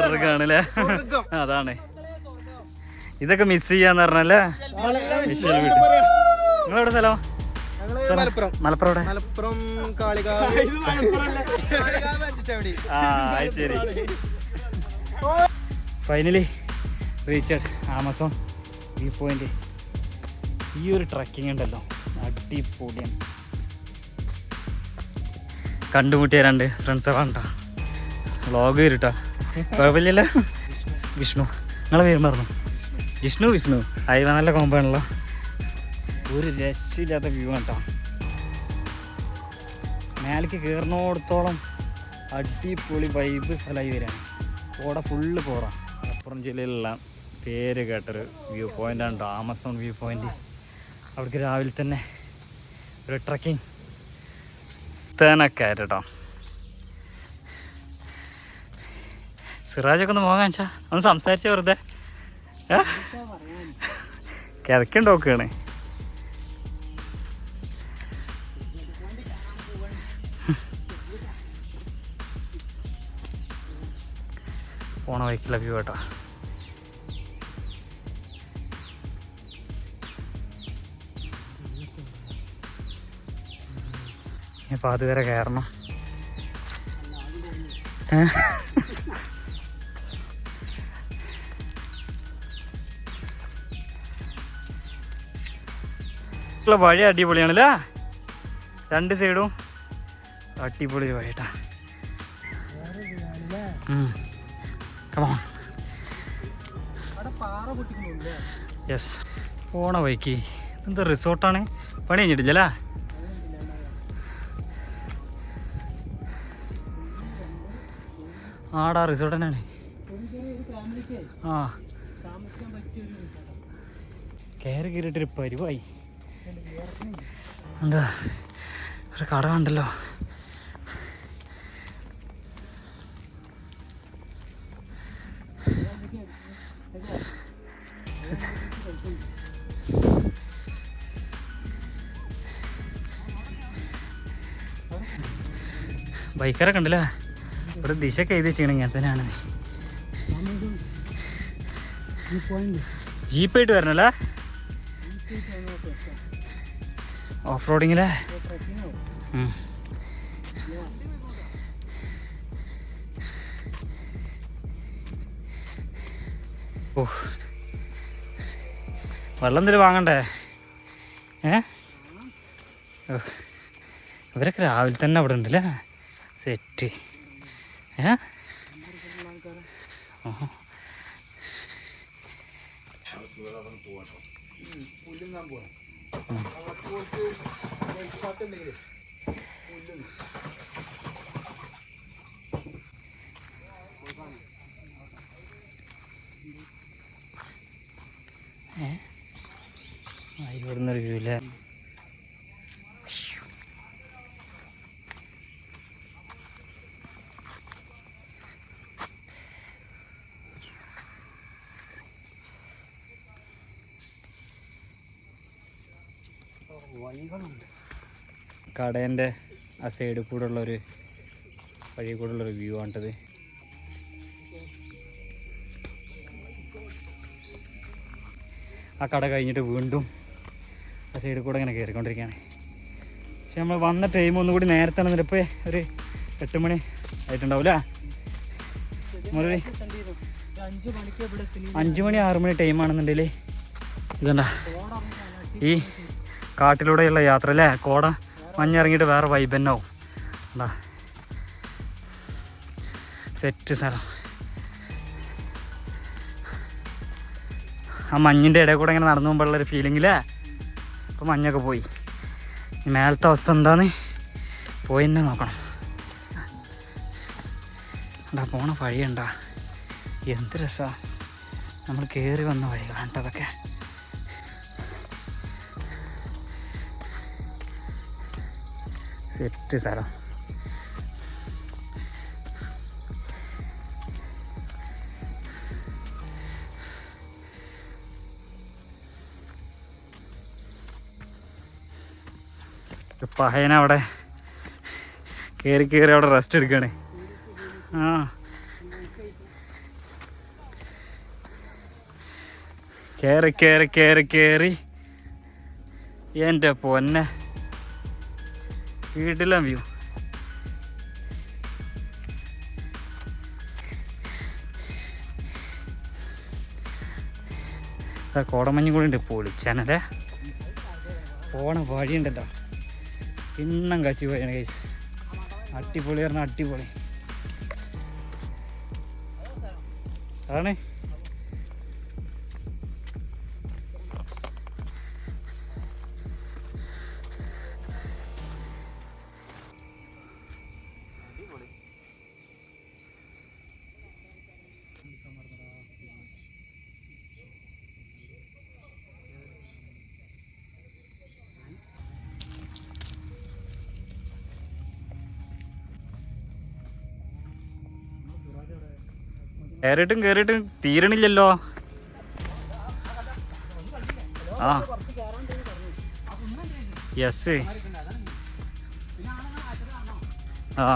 സ്വർഗാണല്ലേ? അതാണ് ഇതൊക്കെ മിസ് ചെയ്യാന്ന് പറഞ്ഞല്ലേ. നിങ്ങളെവിടെ സ്ഥലം? മലപ്പുറം. ശരി. Finally reached Amazon view point. ഈ ഒരു ട്രക്കിംഗ് ഉണ്ടല്ലോ അടിപൊളിയാണ്. കണ്ടുമുട്ടിയ രണ്ട് ഫ്രണ്ട്സൊക്കെ കണ്ടാ വ്ളോഗ് വരട്ടാ. കുഴപ്പമില്ലല്ലോ. വിഷ്ണു, നിങ്ങളെ പേര് പറഞ്ഞു? വിഷ്ണു. അയവ നല്ല കോമ്പാണല്ലോ. ഒരു രക്ഷയില്ലാത്ത വ്യൂ കേട്ടോ. മേലേക്ക് കയറുന്നിടത്തോളം അടിപൊളി വൈബ് സ്ഥലമായി വരികയാണ്. കോട ഫുള്ള് കോട. മലപ്പുറം ജില്ലയിലുള്ള പേര് കേട്ടൊരു വ്യൂ പോയിൻ്റാണ് കേട്ടോ ആമസോൺ വ്യൂ പോയിൻ്റ്. അവിടേക്ക് രാവിലെ തന്നെ ഒരു ട്രക്കിംഗ് തേനൊക്കെ ആയിട്ട് കേട്ടോ. സിറാജൊക്കെ ഒന്ന് പോകാൻ വെച്ചാൽ ഒന്ന് സംസാരിച്ച വെറുതെ കിതക്കുണ്ടോക്കാണ്. പോണ വഴിക്കുള്ള വ്യൂ കേട്ടോ. ഇപ്പം അതുവരെ കയറണം. വഴി അടിപൊളിയാണല്ലേ, രണ്ട് സൈഡും അടിപൊളി വഴിട്ടാ. യെസ്, പോണ വഴിക്ക് എന്താ റിസോർട്ടാണ്, പണി കഴിഞ്ഞിട്ടില്ലല്ലേ? ആടാ റിസോർട്ട് തന്നെയാണ്. ആ കയറിയിട്ടൊരു പരിവായി. എന്താ ഒരു കട കണ്ടല്ലോ. ബൈക്കറൊക്കെ ഉണ്ടല്ലേ. ഒരു ദിശയൊക്കെ എഴുതി ചെയ്യണം. ഇങ്ങനെ തന്നെയാണ്. ജീപ്പായിട്ട് വരണല്ലേ ഓഫ് റോഡിങ്ങിലെ. ഓ, വെള്ളം എന്തെങ്കിലും വാങ്ങണ്ടേ? ഇവരൊക്കെ രാവിലെ തന്നെ അവിടെ ഉണ്ടല്ലേ. സെറ്റ്. ഇവിടുന്നൊരു വ്യൂ അല്ലേ. കടേൻ്റെ ആ സൈഡിൽ കൂടെ ഉള്ളൊരു വഴി കൂടെ ഉള്ളൊരു വ്യൂ ആണിട്ടത്. ആ കട കഴിഞ്ഞിട്ട് വീണ്ടും ആ സൈഡിൽ കൂടെ ഇങ്ങനെ കയറിക്കൊണ്ടിരിക്കുകയാണ്. പക്ഷെ നമ്മൾ വന്ന ടൈം ഒന്നുകൂടി നേരത്തെ ആണെന്നില്ല. ഇപ്പോൾ ഒരു 8 മണി ആയിട്ടുണ്ടാവില്ല. നമ്മളൊരു 5 മണി 6 മണി ടൈമാണെന്നുണ്ടെങ്കിൽ ഇതെന്താ ഈ കാട്ടിലൂടെയുള്ള യാത്ര അല്ലേ. കോട മഞ്ഞിറങ്ങിയിട്ട് വേറെ വൈബ് തന്നെ ആവും. എന്താ സെറ്റ് സ്ഥലം. ആ മഞ്ഞിൻ്റെ ഇടയിൽ കൂടെ ഇങ്ങനെ നടന്നു പോകുമ്പോഴുള്ളൊരു ഫീലിങ്ങില്ലേ. ഇപ്പോൾ മഞ്ഞൊക്കെ പോയി. മേലത്തെ അവസ്ഥ എന്താന്ന് പോയി തന്നെ നോക്കണം. എന്താ പോണ വഴിയുണ്ടാ, എന്ത് രസമാണ്. നമ്മൾ കയറി വന്ന വഴികളാണ് കേട്ടോ അതൊക്കെ. സെറ്റ് സ്ഥലം. പഹയന അവിടെ കയറി അവിടെ റെസ്റ്റ് എടുക്കുകയാണ്. ആ കേറി കേറി കേറി കേറി എൻ്റെ പൊന്നെ വീട്ടിലെ വ്യൂ. കോടമഞ്ഞും കൂടി ഉണ്ട്. പൊളിച്ചാനല്ലേ പോണ വഴിയുണ്ടല്ലോ. പിന്നം കച്ചി പോയാണ് കഴിച്ച്. അടിപൊളി പറഞ്ഞാൽ അടിപൊളി ആണ്. കേറിയിട്ടും തീരണില്ലല്ലോ. ആ യെസ്. ആ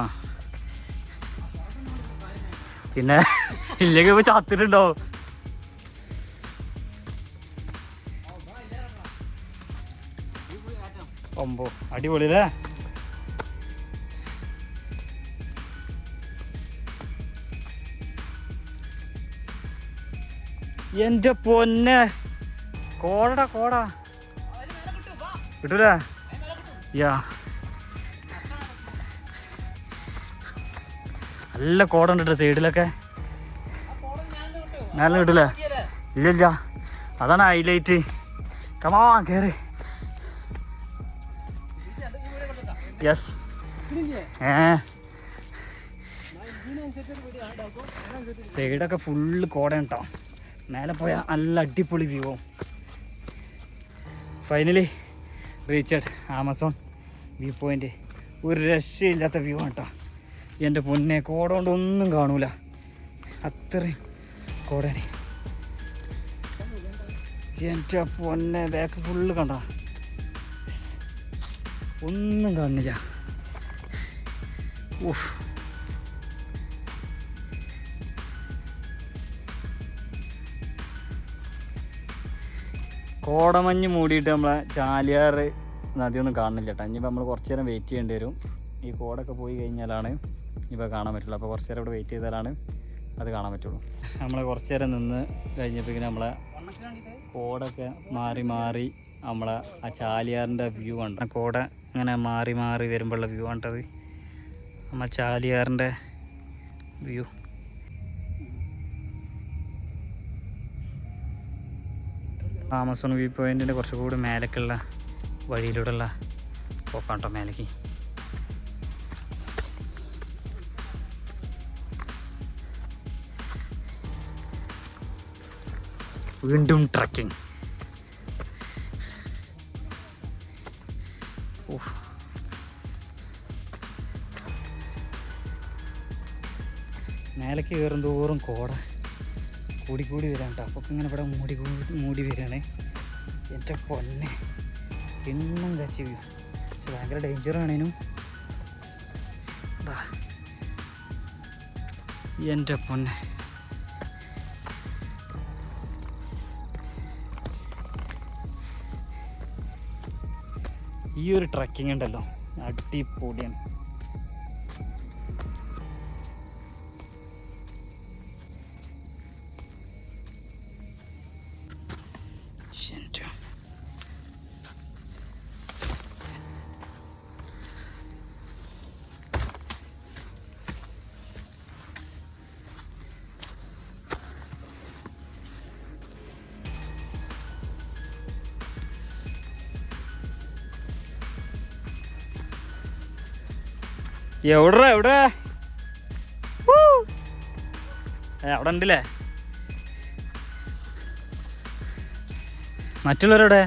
പിന്നെ ഇല്ലെങ്കിൽ ഇപ്പൊ ചത്തിട്ടുണ്ടോ? ഒമ്പോ അടിപൊളിയല്ലേ. എൻ്റെ പൊന്നെ കോട കിട്ടൂലേ? യാ നല്ല കോട ഉണ്ട് കേട്ടോ സൈഡിലൊക്കെ. മേലെ കിട്ടൂലേ? ഇല്ല അതാണ് ഹൈലൈറ്റ്. കമാ കേറി. യെസ്. സൈഡൊക്കെ ഫുള്ള് കോട കേട്ടോ. മേലെ പോയാൽ നല്ല അടിപൊളി view. Finally reached Amazon view point. ഒരു രക്ഷയില്ലാത്ത വ്യൂ ആണ് കേട്ടോ. എൻ്റെ പൊന്നെ കോട കൊണ്ട് ഒന്നും കാണൂല, അത്രയും കോടയാണ്. എൻ്റെ പൊന്നെ ബാക്ക് ഫുള്ള് കണ്ട ഒന്നും കാണുന്നില്ല. ഊഹ് കോടമഞ്ഞ് മൂടിയിട്ട് നമ്മളെ ചാലിയാർ നദിയൊന്നും കാണുന്നില്ല കേട്ടോ. ഇനിയിപ്പോൾ നമ്മൾ കുറച്ച് നേരം വെയിറ്റ് ചെയ്യേണ്ടി വരും. ഈ കോടൊക്കെ പോയി കഴിഞ്ഞാലാണ് ഇപ്പോൾ കാണാൻ പറ്റുള്ളൂ. അപ്പോൾ കുറച്ച് നേരം ഇവിടെ വെയിറ്റ് ചെയ്താലാണ് അത് കാണാൻ പറ്റുള്ളൂ. നമ്മൾ കുറച്ച് നേരം നിന്ന് കഴിഞ്ഞപ്പോഴേക്കും നമ്മളെ കോടൊക്കെ മാറി നമ്മളെ ആ ചാലിയാറിൻ്റെ വ്യൂ ഉണ്ട്. കോട ഇങ്ങനെ മാറി വരുമ്പോഴുള്ള വ്യൂ ആണ്ടത് നമ്മൾ ചാലിയാറിൻ്റെ വ്യൂ. ആമസോൺ വ്യൂ പോയിൻറ്റിൻ്റെ കുറച്ചുകൂടി മേലേക്കുള്ള വഴിയിലൂടെയുള്ള പോക്കാം കേട്ടോ മേലേക്ക്. വീണ്ടും ട്രക്കിംഗ്. മേലേക്ക് കയറും തോറും കോട കൂടി വരാൻ കേട്ടോ. അപ്പോൾ ഇങ്ങനെ ഇവിടെ മൂടി വരികയാണ്. എൻ്റെ പൊന്നെ പിന്നും കച്ചി വ്യൂ. പക്ഷെ ഭയങ്കര ഡേഞ്ചറാണേനും. എൻ്റെ പൊന്നെ ഈ ഒരു ട്രക്കിംഗ് ഉണ്ടല്ലോ അടിപൊളിയാണ്. എവിടെ അവിടെ ഉണ്ടല്ലേ? മറ്റുള്ളവരെവിടെ?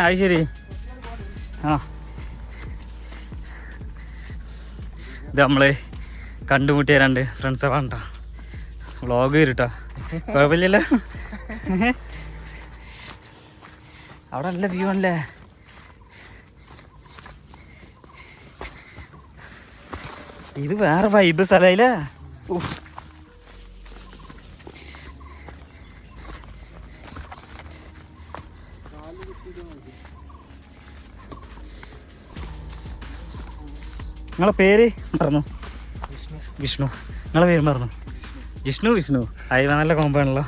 അത് ശരി. ആ ഇത് നമ്മള് കണ്ടുമുട്ടിയ രണ്ട് ഫ്രണ്ട്സ് വേണ്ട വ്ളോഗ് വരട്ടോ. കുഴപ്പമില്ലല്ലോ. അവിടെ നല്ല വ്യൂ ആണല്ലേ. ഇത് വേറെ വൈബ് സ്ഥലയില്ലേ. നിങ്ങളെ പേര് മറന്നു? വിഷ്ണു. നിങ്ങളെ പേര് മറന്നു? വിഷ്ണു. അയ്യ നല്ല കോമ്പോ ആണല്ലോ.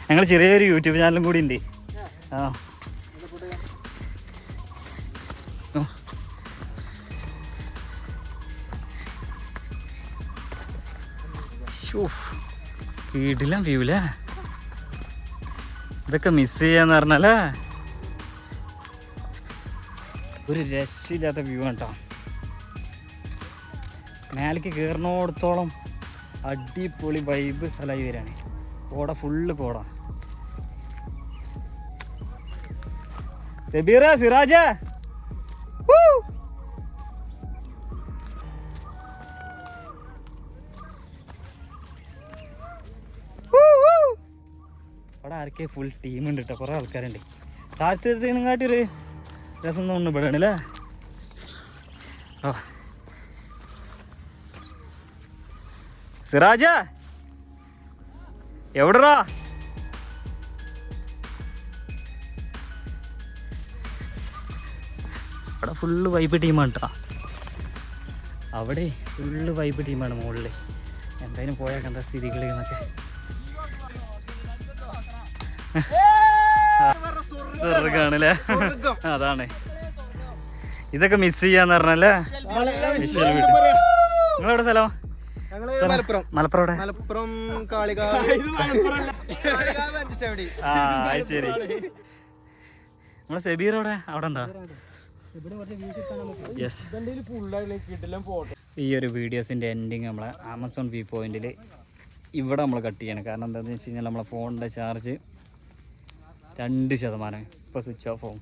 ഞങ്ങൾ ചെറിയൊരു യൂട്യൂബ് ചാനലും കൂടി ഉണ്ട്. ആ വീട്ടിലും വ്യൂല്ലേ, ഇതൊക്കെ മിസ് ചെയ്യാന്ന് പറഞ്ഞാലേ ഒരു രക്ഷയില്ലാത്ത വ്യൂ കേട്ടോ. മേലേക്ക് കയറുന്നിടത്തോളം അടിപൊളി വൈബ് സ്ഥലമായി വരികയാണ്. കോട ഫുള്ള് കോട. സബീറ, സിറാജ, അവിടെ ആർക്കെ ഫുൾ ടീമുണ്ട് കേട്ടോ, കുറേ ആൾക്കാരുണ്ട്. താഴ്ത്തിനെക്കാട്ടി ഒരു രസം തോന്നുന്നു ഇവിടെ ആണല്ലേ. ഓ സിറാജ എവിടെടാ? അവിടെ ഫുള്ള് വൈബ് ടീമാണ് കേട്ടോ. അവിടെ ഫുള്ള് വൈബ് ടീമാണ് മുകളിൽ. എന്തായാലും പോയാൽ എന്താ സ്ഥിതികൾ എന്നൊക്കെ. സ്വർഗാണല്ലേ, അതാണ്. ഇതൊക്കെ മിസ് ചെയ്യാന്ന് പറഞ്ഞല്ലേ. നിങ്ങളെവിടെ സ്ഥലം? മലപ്പുറം. ആ ശരി. നമ്മളെ സബീർ അവിടെ ഉണ്ടോ? യെസ്. ഈ ഒരു വീഡിയോസിൻ്റെ എൻഡിങ് നമ്മളെ ആമസോൺ വ്യൂ പോയിന്റിൽ ഇവിടെ നമ്മൾ കട്ട് ചെയ്യണം. കാരണം എന്താണെന്ന് വെച്ച് കഴിഞ്ഞാൽ നമ്മളെ ഫോണിൻ്റെ ചാർജ് 2% ഇപ്പോൾ സ്വിച്ച് ഓഫ് ആവും.